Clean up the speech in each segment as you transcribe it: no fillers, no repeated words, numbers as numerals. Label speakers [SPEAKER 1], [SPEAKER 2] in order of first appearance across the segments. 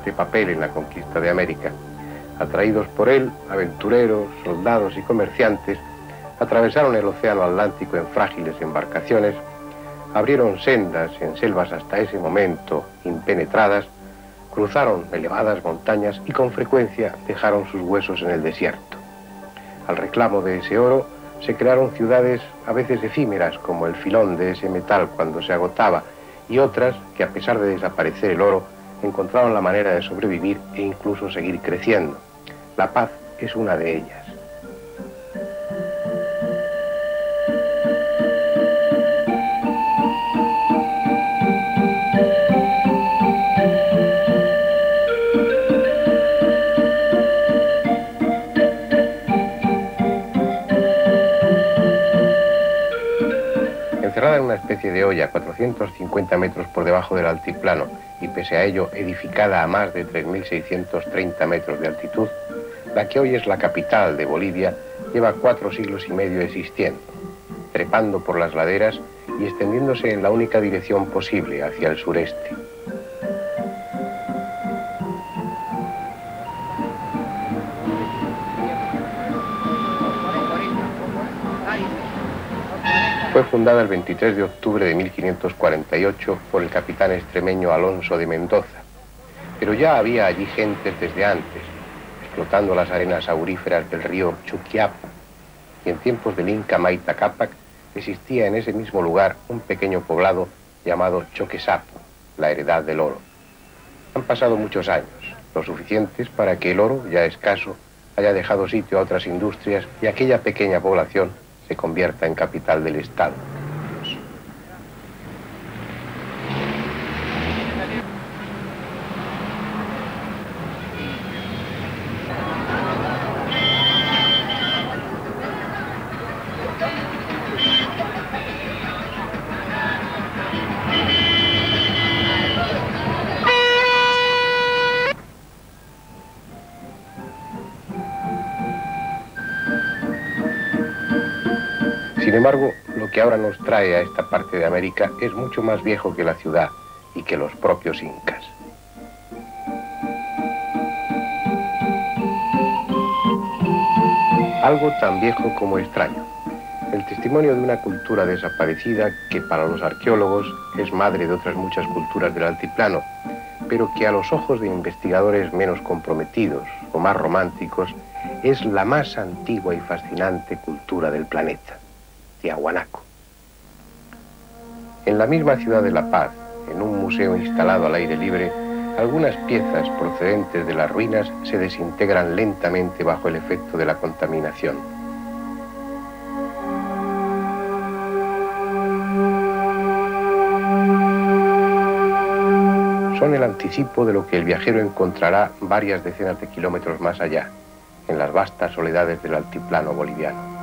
[SPEAKER 1] importante papel en la conquista de América. Atraídos por él, aventureros, soldados y comerciantes atravesaron el océano Atlántico en frágiles embarcaciones, abrieron sendas en selvas hasta ese momento impenetradas, cruzaron elevadas montañas y con frecuencia dejaron sus huesos en el desierto. Al reclamo de ese oro se crearon ciudades a veces efímeras como el filón de ese metal cuando se agotaba, y otras que a pesar de desaparecer el oro encontraron la manera de sobrevivir e incluso seguir creciendo. La Paz es una de ellas. Encerrada en una especie de olla 450 metros por debajo del altiplano y pese a ello edificada a más de 3.630 metros de altitud, la que hoy es la capital de Bolivia lleva 4 siglos y medio existiendo, trepando por las laderas y extendiéndose en la única dirección posible, hacia el sureste. Fue fundada el 23 de octubre de 1548 por el capitán extremeño Alonso de Mendoza, pero ya había allí gentes desde antes, explotando las arenas auríferas del río Chuquiapu, y en tiempos del Inca Mayta Cápac existía en ese mismo lugar un pequeño poblado llamado Choquesapu, la heredad del oro. Han pasado muchos años, lo suficientes para que el oro, ya escaso, haya dejado sitio a otras industrias y aquella pequeña población se convierta en capital del Estado. Sin embargo, lo que ahora nos trae a esta parte de América es mucho más viejo que la ciudad y que los propios incas. Algo tan viejo como extraño. El testimonio de una cultura desaparecida que para los arqueólogos es madre de otras muchas culturas del altiplano, pero que a los ojos de investigadores menos comprometidos o más románticos es la más antigua y fascinante cultura del planeta. Tiahuanaco. En la misma ciudad de La Paz, en un museo instalado al aire libre, algunas piezas procedentes de las ruinas se desintegran lentamente bajo el efecto de la contaminación. Son el anticipo de lo que el viajero encontrará varias decenas de kilómetros más allá, en las vastas soledades del altiplano boliviano.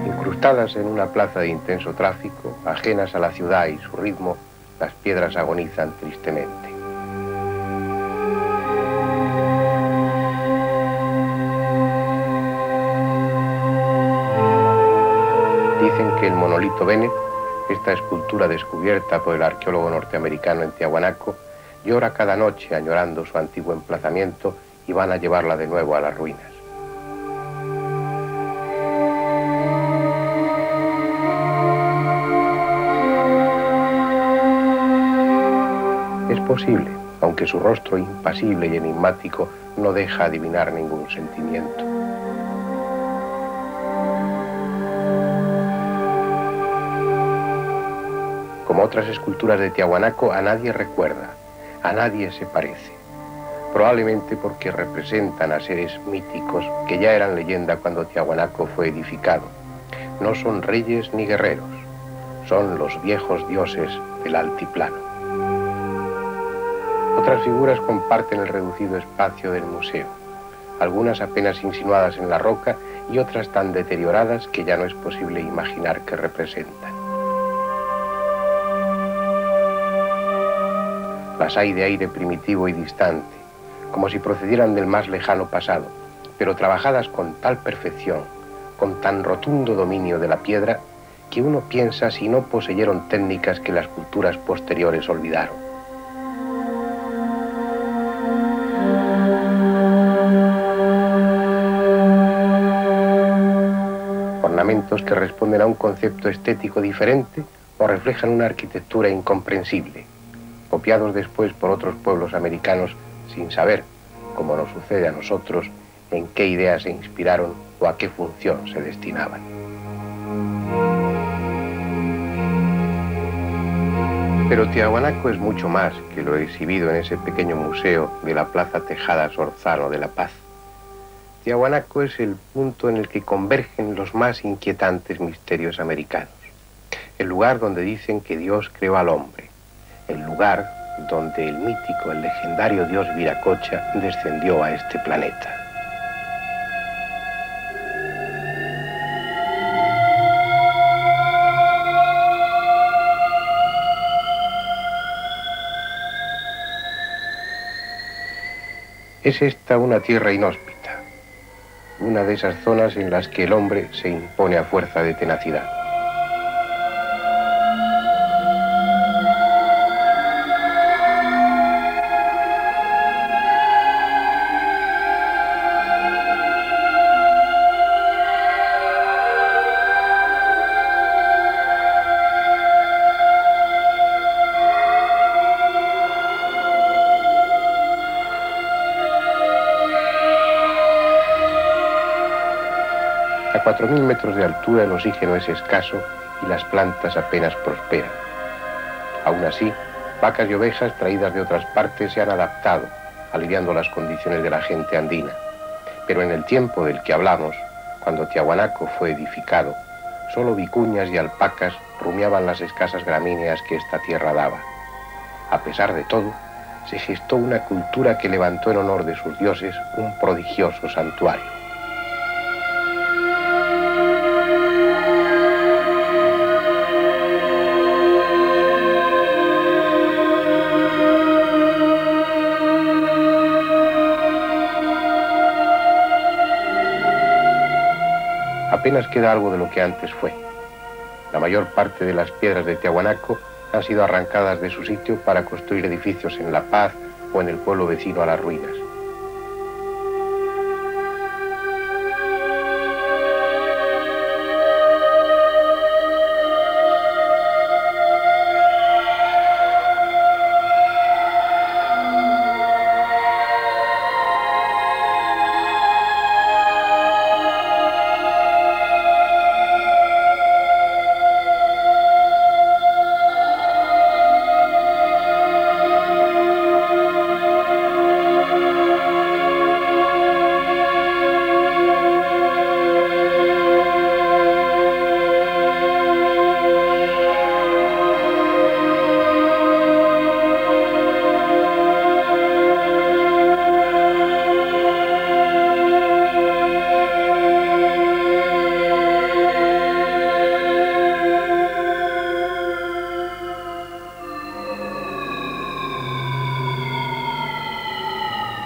[SPEAKER 1] Incrustadas en una plaza de intenso tráfico, ajenas a la ciudad y su ritmo, las piedras agonizan tristemente. Dicen que el monolito Bennett, esta escultura descubierta por el arqueólogo norteamericano en Tiahuanaco, llora cada noche añorando su antiguo emplazamiento y van a llevarla de nuevo a las ruinas. Es posible, aunque su rostro impasible y enigmático no deja adivinar ningún sentimiento. Como otras esculturas de Tiahuanaco, a nadie recuerda, a nadie se parece. Probablemente porque representan a seres míticos que ya eran leyenda cuando Tiahuanaco fue edificado. No son reyes ni guerreros, son los viejos dioses del altiplano. Otras figuras comparten el reducido espacio del museo, algunas apenas insinuadas en la roca y otras tan deterioradas que ya no es posible imaginar qué representan. Las hay de aire primitivo y distante, como si procedieran del más lejano pasado, pero trabajadas con tal perfección, con tan rotundo dominio de la piedra, que uno piensa si no poseyeron técnicas que las culturas posteriores olvidaron. Ornamentos que responden a un concepto estético diferente o reflejan una arquitectura incomprensible, copiados después por otros pueblos americanos sin saber, como nos sucede a nosotros, en qué ideas se inspiraron o a qué función se destinaban. Pero Tiahuanaco es mucho más que lo exhibido en ese pequeño museo de la Plaza Tejada Sorzano de La Paz. Tiahuanaco es el punto en el que convergen los más inquietantes misterios americanos. El lugar donde dicen que Dios creó al hombre. El lugar donde el mítico, el legendario dios Viracocha descendió a este planeta. Es esta una tierra inhóspita, una de esas zonas en las que el hombre se impone a fuerza de tenacidad. A 4.000 metros de altura el oxígeno es escaso y las plantas apenas prosperan. Aún así, vacas y ovejas traídas de otras partes se han adaptado, aliviando las condiciones de la gente andina. Pero en el tiempo del que hablamos, cuando Tiahuanaco fue edificado, solo vicuñas y alpacas rumiaban las escasas gramíneas que esta tierra daba. A pesar de todo, se gestó una cultura que levantó en honor de sus dioses un prodigioso santuario. Apenas queda algo de lo que antes fue. La mayor parte de las piedras de Tiahuanaco han sido arrancadas de su sitio para construir edificios en La Paz o en el pueblo vecino a las ruinas.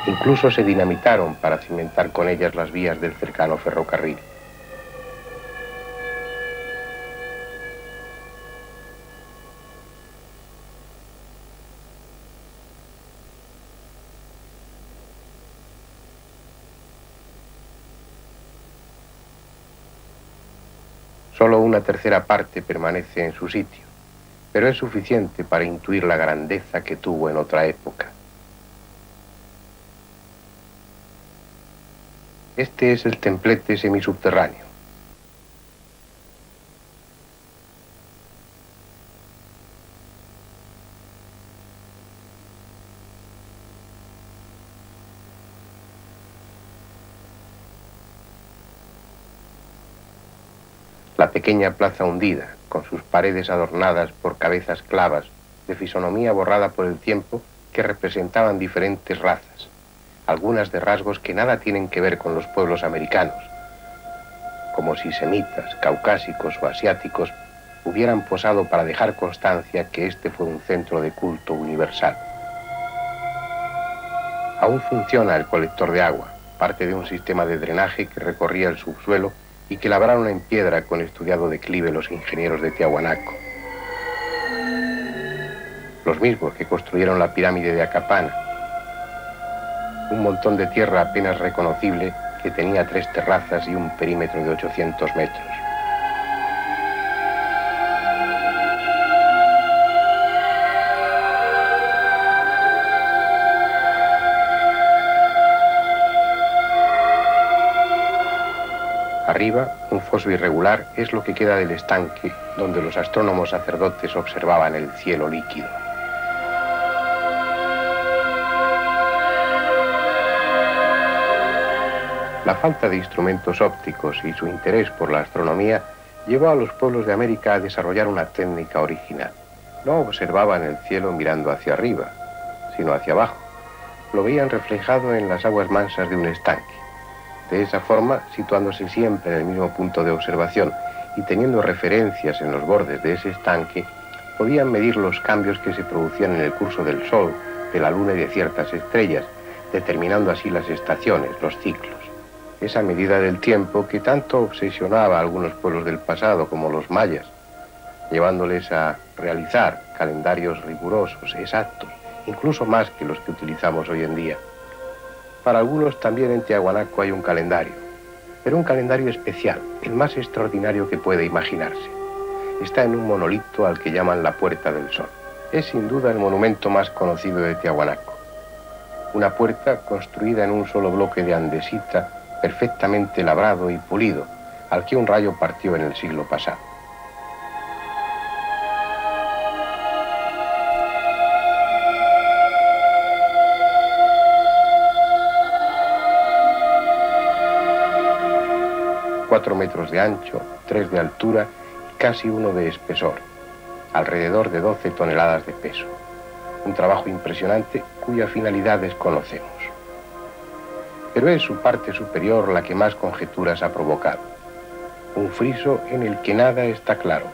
[SPEAKER 1] Incluso se dinamitaron para cimentar con ellas las vías del cercano ferrocarril. Solo una tercera parte permanece en su sitio, pero es suficiente para intuir la grandeza que tuvo en otra época. Este es el templete semisubterráneo. La pequeña plaza hundida, con sus paredes adornadas por cabezas clavas, de fisonomía borrada por el tiempo, que representaban diferentes razas, algunas de rasgos que nada tienen que ver con los pueblos americanos, como si semitas, caucásicos o asiáticos hubieran posado para dejar constancia que este fue un centro de culto universal. Aún funciona el colector de agua, parte de un sistema de drenaje que recorría el subsuelo y que labraron en piedra con estudiado declive los ingenieros de Tiahuanaco. Los mismos que construyeron la pirámide de Acapana, un montón de tierra apenas reconocible que tenía 3 terrazas y un perímetro de 800 metros. Arriba, un foso irregular es lo que queda del estanque donde los astrónomos sacerdotes observaban el cielo líquido. La falta de instrumentos ópticos y su interés por la astronomía llevó a los pueblos de América a desarrollar una técnica original. No observaban el cielo mirando hacia arriba, sino hacia abajo. Lo veían reflejado en las aguas mansas de un estanque. De esa forma, situándose siempre en el mismo punto de observación y teniendo referencias en los bordes de ese estanque, podían medir los cambios que se producían en el curso del Sol, de la Luna y de ciertas estrellas, determinando así las estaciones, los ciclos. Esa medida del tiempo que tanto obsesionaba a algunos pueblos del pasado, como los mayas, llevándoles a realizar calendarios rigurosos, exactos, incluso más que los que utilizamos hoy en día. Para algunos también en Tiahuanaco hay un calendario, pero un calendario especial, el más extraordinario que puede imaginarse. Está en un monolito al que llaman la Puerta del Sol. Es sin duda el monumento más conocido de Tiahuanaco. Una puerta construida en un solo bloque de andesita, perfectamente labrado y pulido, al que un rayo partió en el siglo pasado. ...4 metros de ancho, 3 de altura y casi 1 de espesor, alrededor de 12 toneladas de peso. Un trabajo impresionante cuya finalidad desconocemos. Pero es su parte superior la que más conjeturas ha provocado. Un friso en el que nada está claro,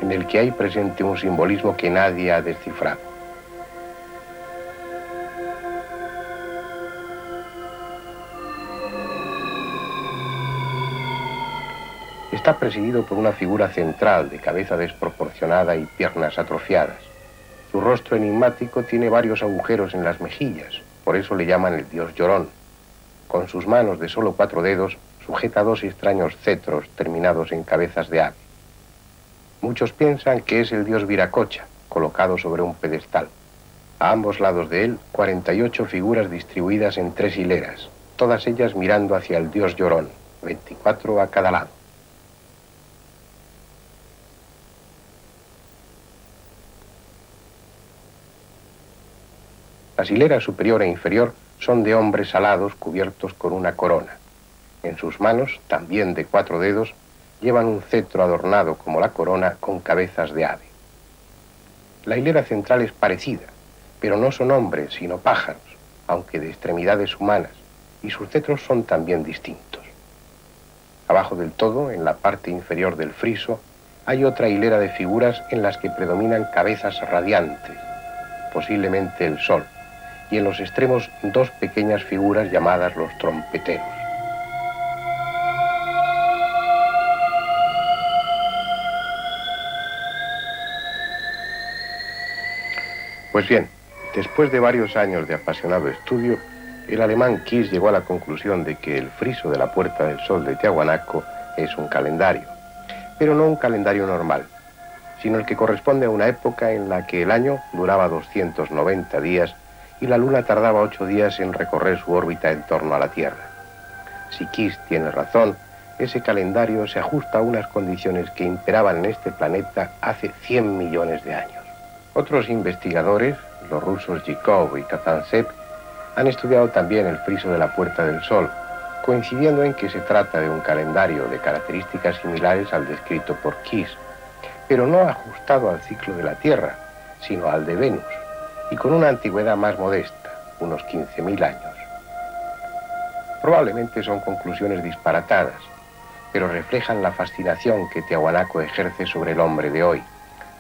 [SPEAKER 1] en el que hay presente un simbolismo que nadie ha descifrado. Está presidido por una figura central de cabeza desproporcionada y piernas atrofiadas. Su rostro enigmático tiene varios agujeros en las mejillas, por eso le llaman el dios llorón. Con sus manos de solo 4 dedos sujeta 2 extraños cetros terminados en cabezas de ave. Muchos piensan que es el dios Viracocha, colocado sobre un pedestal. A ambos lados de él, 48 figuras distribuidas en 3 hileras, todas ellas mirando hacia el dios llorón, 24 a cada lado. Las hileras superior e inferior son de hombres alados cubiertos con una corona. En sus manos, también de 4 dedos, llevan un cetro adornado como la corona con cabezas de ave. La hilera central es parecida, pero no son hombres, sino pájaros, aunque de extremidades humanas, y sus cetros son también distintos. Abajo del todo, en la parte inferior del friso, hay otra hilera de figuras en las que predominan cabezas radiantes, posiblemente el sol, y en los extremos 2 pequeñas figuras llamadas los trompeteros. Pues bien, después de varios años de apasionado estudio, el alemán Kiss llegó a la conclusión de que el friso de la Puerta del Sol de Tiahuanaco es un calendario, pero no un calendario normal, sino el que corresponde a una época en la que el año duraba 290 días y la Luna tardaba 8 días en recorrer su órbita en torno a la Tierra. Si Kiss tiene razón, ese calendario se ajusta a unas condiciones que imperaban en este planeta hace 100 millones de años. Otros investigadores, los rusos Zhikov y Kazantsev, han estudiado también el friso de la Puerta del Sol, coincidiendo en que se trata de un calendario de características similares al descrito por Kiss, pero no ajustado al ciclo de la Tierra, sino al de Venus, y con una antigüedad más modesta, unos 15.000 años. Probablemente son conclusiones disparatadas, pero reflejan la fascinación que Tiahuanaco ejerce sobre el hombre de hoy,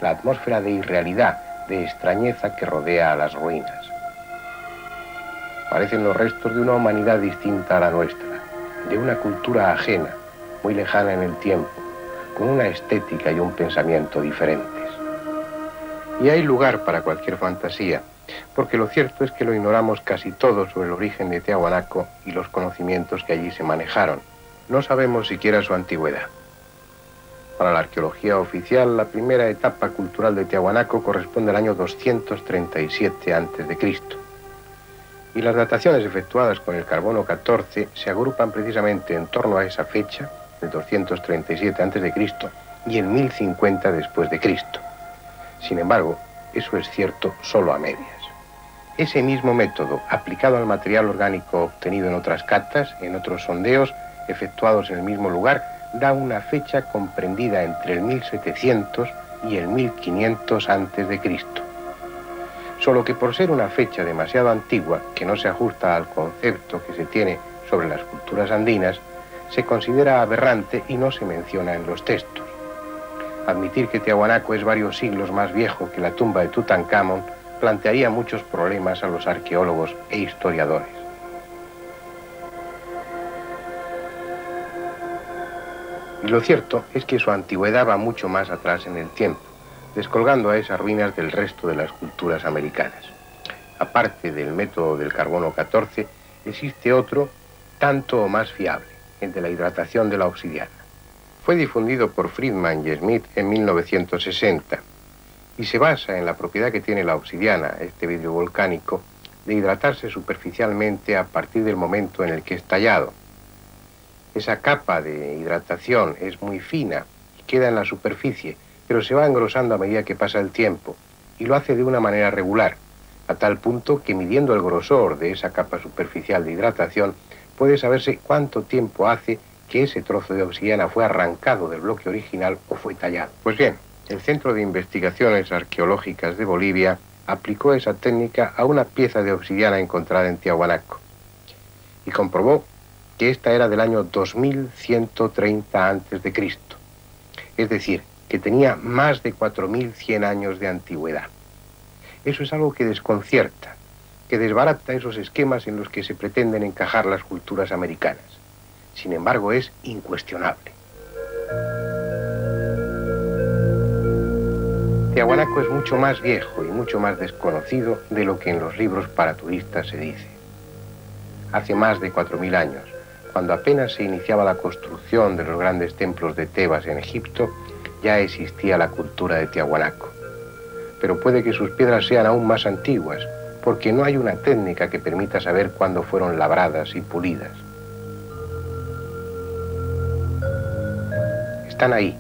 [SPEAKER 1] la atmósfera de irrealidad, de extrañeza que rodea a las ruinas. Parecen los restos de una humanidad distinta a la nuestra, de una cultura ajena, muy lejana en el tiempo, con una estética y un pensamiento diferentes. Y hay lugar para cualquier fantasía, porque lo cierto es que lo ignoramos casi todo sobre el origen de Tiahuanaco y los conocimientos que allí se manejaron. No sabemos siquiera su antigüedad. Para la arqueología oficial, la primera etapa cultural de Tiahuanaco corresponde al año 237 a.C. Y las dataciones efectuadas con el carbono 14 se agrupan precisamente en torno a esa fecha, el 237 a.C. y el 1050 después de Cristo. Sin embargo, eso es cierto solo a medias. Ese mismo método, aplicado al material orgánico obtenido en otras catas, en otros sondeos, efectuados en el mismo lugar, da una fecha comprendida entre el 1700 y el 1500 a.C. Solo que por ser una fecha demasiado antigua, que no se ajusta al concepto que se tiene sobre las culturas andinas, se considera aberrante y no se menciona en los textos. Admitir que Tiahuanaco es varios siglos más viejo que la tumba de Tutankamón plantearía muchos problemas a los arqueólogos e historiadores. Y lo cierto es que su antigüedad va mucho más atrás en el tiempo, descolgando a esas ruinas del resto de las culturas americanas. Aparte del método del carbono 14, existe otro tanto o más fiable, el de la hidratación de la obsidiana. Fue difundido por Friedman y Smith en 1960 y se basa en la propiedad que tiene la obsidiana, este vidrio volcánico, de hidratarse superficialmente a partir del momento en el que es tallado. Esa capa de hidratación es muy fina y queda en la superficie, pero se va engrosando a medida que pasa el tiempo y lo hace de una manera regular, a tal punto que midiendo el grosor de esa capa superficial de hidratación puede saberse cuánto tiempo hace que ese trozo de obsidiana fue arrancado del bloque original o fue tallado. Pues bien, el Centro de Investigaciones Arqueológicas de Bolivia aplicó esa técnica a una pieza de obsidiana encontrada en Tiahuanaco y comprobó que esta era del año 2130 a.C., es decir, que tenía más de 4100 años de antigüedad. Eso es algo que desconcierta, que desbarata esos esquemas en los que se pretenden encajar las culturas americanas. Sin embargo, es incuestionable. Tiahuanaco es mucho más viejo y mucho más desconocido de lo que en los libros para turistas se dice. Hace más de 4000 años, cuando apenas se iniciaba la construcción de los grandes templos de Tebas en Egipto, ya existía la cultura de Tiahuanaco. Pero puede que sus piedras sean aún más antiguas, porque no hay una técnica que permita saber cuándo fueron labradas y pulidas. Están ahí,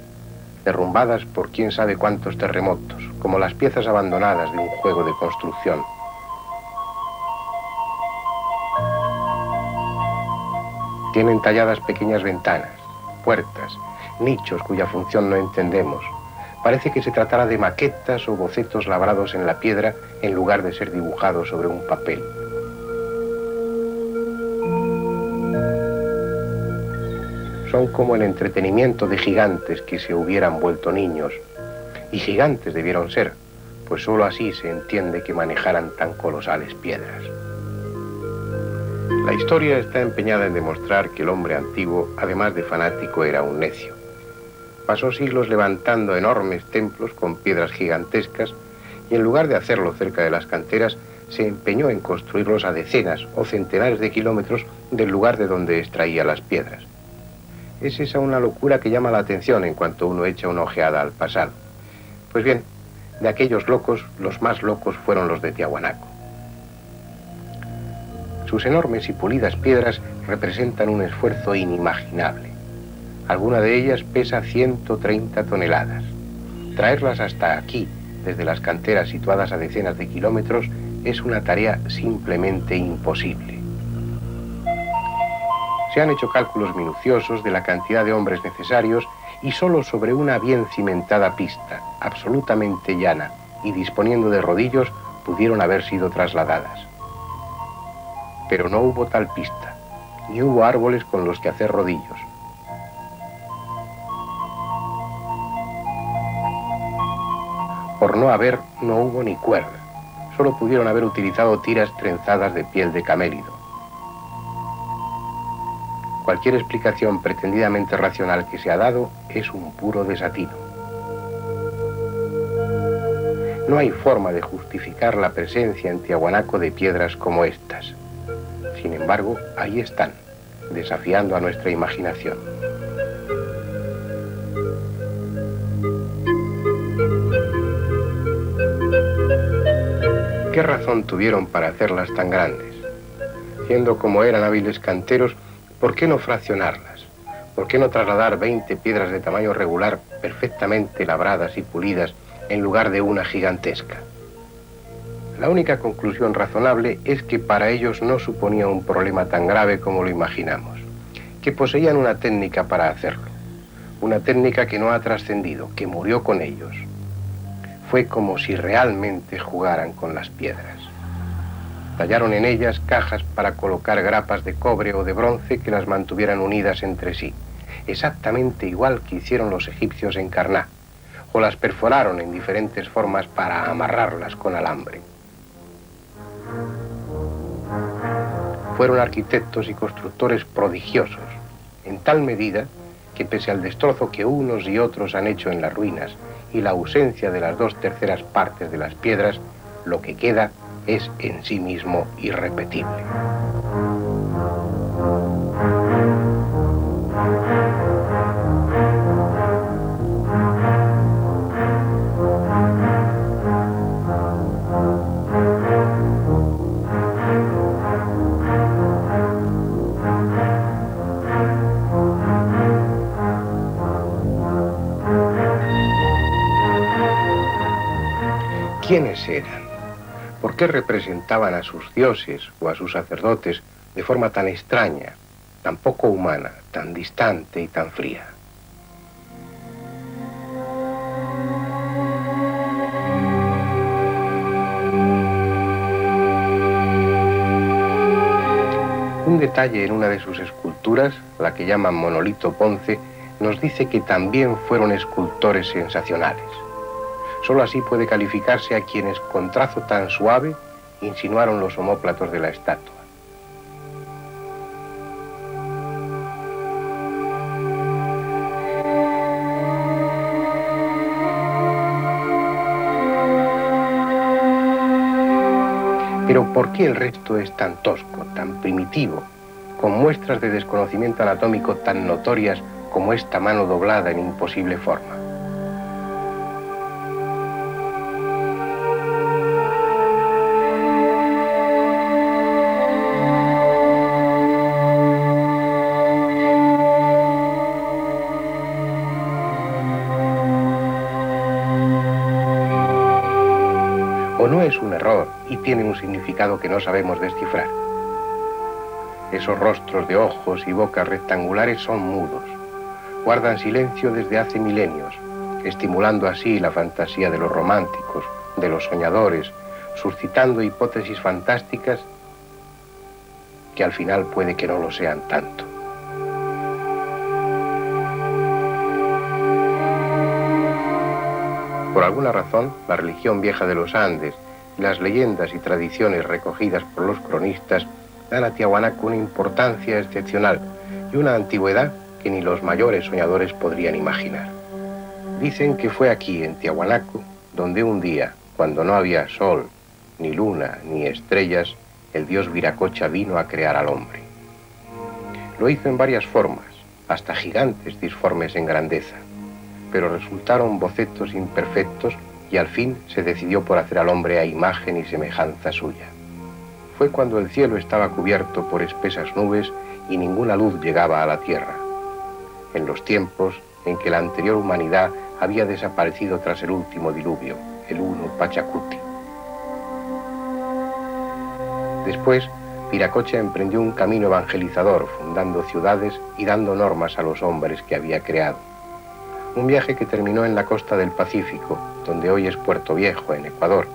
[SPEAKER 1] derrumbadas por quién sabe cuántos terremotos, como las piezas abandonadas de un juego de construcción. Tienen talladas pequeñas ventanas, puertas, nichos cuya función no entendemos. Parece que se tratara de maquetas o bocetos labrados en la piedra en lugar de ser dibujados sobre un papel. Son como el entretenimiento de gigantes que se hubieran vuelto niños. Y gigantes debieron ser, pues sólo así se entiende que manejaran tan colosales piedras. La historia está empeñada en demostrar que el hombre antiguo, además de fanático, era un necio. Pasó siglos levantando enormes templos con piedras gigantescas y en lugar de hacerlo cerca de las canteras, se empeñó en construirlos a decenas o centenares de kilómetros del lugar de donde extraía las piedras. Es esa una locura que llama la atención en cuanto uno echa una ojeada al pasado. Pues bien, de aquellos locos, los más locos fueron los de Tiahuanaco. Sus enormes y pulidas piedras representan un esfuerzo inimaginable. Alguna de ellas pesa 130 toneladas. Traerlas hasta aquí, desde las canteras situadas a decenas de kilómetros, es una tarea simplemente imposible. Se han hecho cálculos minuciosos de la cantidad de hombres necesarios y solo sobre una bien cimentada pista, absolutamente llana y disponiendo de rodillos, pudieron haber sido trasladadas. Pero no hubo tal pista, ni hubo árboles con los que hacer rodillos. Por no haber, no hubo ni cuerda. Solo pudieron haber utilizado tiras trenzadas de piel de camélido. Cualquier explicación pretendidamente racional que se ha dado es un puro desatino. No hay forma de justificar la presencia en Tiahuanaco de piedras como estas. Sin embargo, ahí están, desafiando a nuestra imaginación. ¿Qué razón tuvieron para hacerlas tan grandes? Siendo como eran hábiles canteros, ¿por qué no fraccionarlas? ¿Por qué no trasladar 20 piedras de tamaño regular perfectamente labradas y pulidas en lugar de una gigantesca? La única conclusión razonable es que para ellos no suponía un problema tan grave como lo imaginamos, que poseían una técnica para hacerlo, una técnica que no ha trascendido, que murió con ellos. Fue como si realmente jugaran con las piedras. Tallaron en ellas cajas para colocar grapas de cobre o de bronce que las mantuvieran unidas entre sí, exactamente igual que hicieron los egipcios en Karná, o las perforaron en diferentes formas para amarrarlas con alambre. Fueron arquitectos y constructores prodigiosos, en tal medida que pese al destrozo que unos y otros han hecho en las ruinas y la ausencia de las 2/3 partes de las piedras, lo que queda es en sí mismo irrepetible. ¿Quiénes eran? ¿Por qué representaban a sus dioses o a sus sacerdotes de forma tan extraña, tan poco humana, tan distante y tan fría? Un detalle en una de sus esculturas, la que llaman Monolito Ponce, nos dice que también fueron escultores sensacionales. Solo así puede calificarse a quienes con trazo tan suave insinuaron los omóplatos de la estatua. Pero ¿por qué el resto es tan tosco, tan primitivo, con muestras de desconocimiento anatómico tan notorias como esta mano doblada en imposible forma? ¿O no es un error y tiene un significado que no sabemos descifrar? Esos rostros de ojos y bocas rectangulares son mudos, guardan silencio desde hace milenios, estimulando así la fantasía de los románticos, de los soñadores, suscitando hipótesis fantásticas que al final puede que no lo sean tanto. Por alguna razón, la religión vieja de los Andes y las leyendas y tradiciones recogidas por los cronistas dan a Tiahuanaco una importancia excepcional y una antigüedad que ni los mayores soñadores podrían imaginar. Dicen que fue aquí, en Tiahuanaco, donde un día, cuando no había sol, ni luna, ni estrellas, el dios Viracocha vino a crear al hombre. Lo hizo en varias formas, hasta gigantes disformes en grandeza, pero resultaron bocetos imperfectos y al fin se decidió por hacer al hombre a imagen y semejanza suya. Fue cuando el cielo estaba cubierto por espesas nubes y ninguna luz llegaba a la tierra, en los tiempos en que la anterior humanidad había desaparecido tras el último diluvio, el Uno Pachacuti. Después, Viracocha emprendió un camino evangelizador, fundando ciudades y dando normas a los hombres que había creado. Un viaje que terminó en la costa del Pacífico, donde hoy es Puerto Viejo, en Ecuador.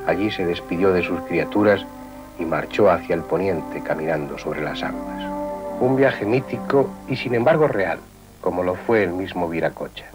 [SPEAKER 1] Allí se despidió de sus criaturas y marchó hacia el poniente caminando sobre las aguas. Un viaje mítico y sin embargo real, como lo fue el mismo Viracocha.